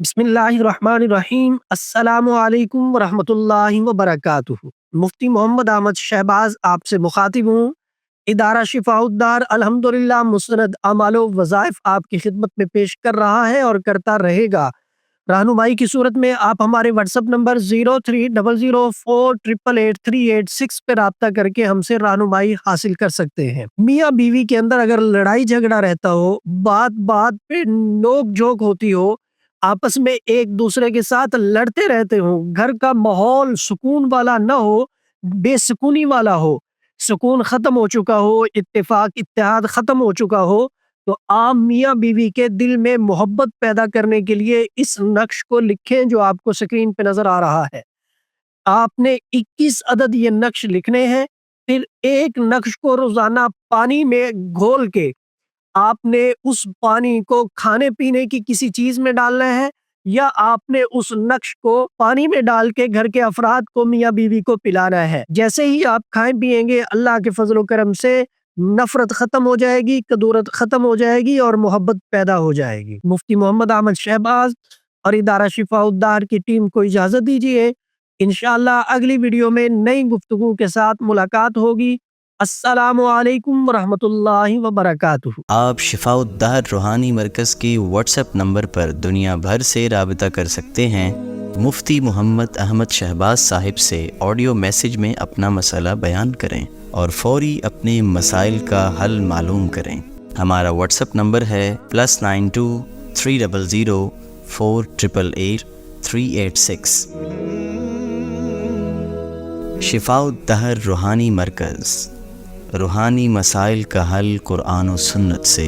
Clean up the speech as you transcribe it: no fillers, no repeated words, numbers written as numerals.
बिस्मिल्लाहिर्रहमानिर्रहीम। अस्सलामु अलैकुम वरहमतुल्लाहि वबरकातुहू। मुफ्ती मोहम्मद अहमद शहबाज आपसे मुखातिब हूँ। इदारा शिफाउद्दार अल्हम्दुलिल्लाह मुस्नद अमालो वज़ाइफ आपकी खिदमत में पेश कर रहा है और करता रहेगा। रहनुमाई की सूरत में आप हमारे व्हाट्सएप नंबर 030048883886 पे राब्ता करके हमसे रहनुमाई हासिल कर सकते हैं। मियाँ बीवी के अंदर अगर लड़ाई झगड़ा रहता हो, बात बात पे नोक झोंक होती हो, आपस में एक दूसरे के साथ लड़ते रहते हो, घर का माहौल सुकून वाला न हो, बेसुकूनी वाला हो, सुकून खत्म हो चुका हो, इत्तेफाक इत्तेहाद खत्म हो चुका हो, तो आप मियाँ बीवी के दिल में मोहब्बत पैदा करने के लिए इस नक्श को लिखें जो आपको स्क्रीन पे नजर आ रहा है। आपने 21 अदद ये नक्श लिखने हैं। फिर एक नक्श को रोजाना पानी में घोल के आपने उस पानी को खाने पीने की किसी चीज में डालना है, या आपने उस नक्श को पानी में डाल के घर के अफराद को, मियाँ बीवी को पिलाना है। जैसे ही आप खाएं पिएंगे, अल्लाह के फजल करम से नफरत खत्म हो जाएगी, कदूरत खत्म हो जाएगी और मोहब्बत पैदा हो जाएगी। मुफ्ती मोहम्मद अहमद शहबाज और इदारा शिफाउद्दार की टीम को इजाजत दीजिए। इंशाअल्लाह अगली वीडियो में नई गुफ्तगू के साथ मुलाकात होगी। अस्सलामु अलैकुम वरहमतुल्लाहि वबरकातुहू। आप शिफाउद्दार रूहानी मरकज़ की व्हाट्सएप नंबर पर दुनिया भर से राबता कर सकते हैं। मुफ्ती मोहम्मद अहमद शहबाज साहिब से ऑडियो मैसेज में अपना मसला बयान करें और फौरी अपने मसाइल का हल मालूम करें। हमारा व्हाट्सएप नंबर है +92 300 488 386। शिफाउद्दार रूहानी मरकज़, रूहानी मसाइल का हल कुरान और सुन्नत से।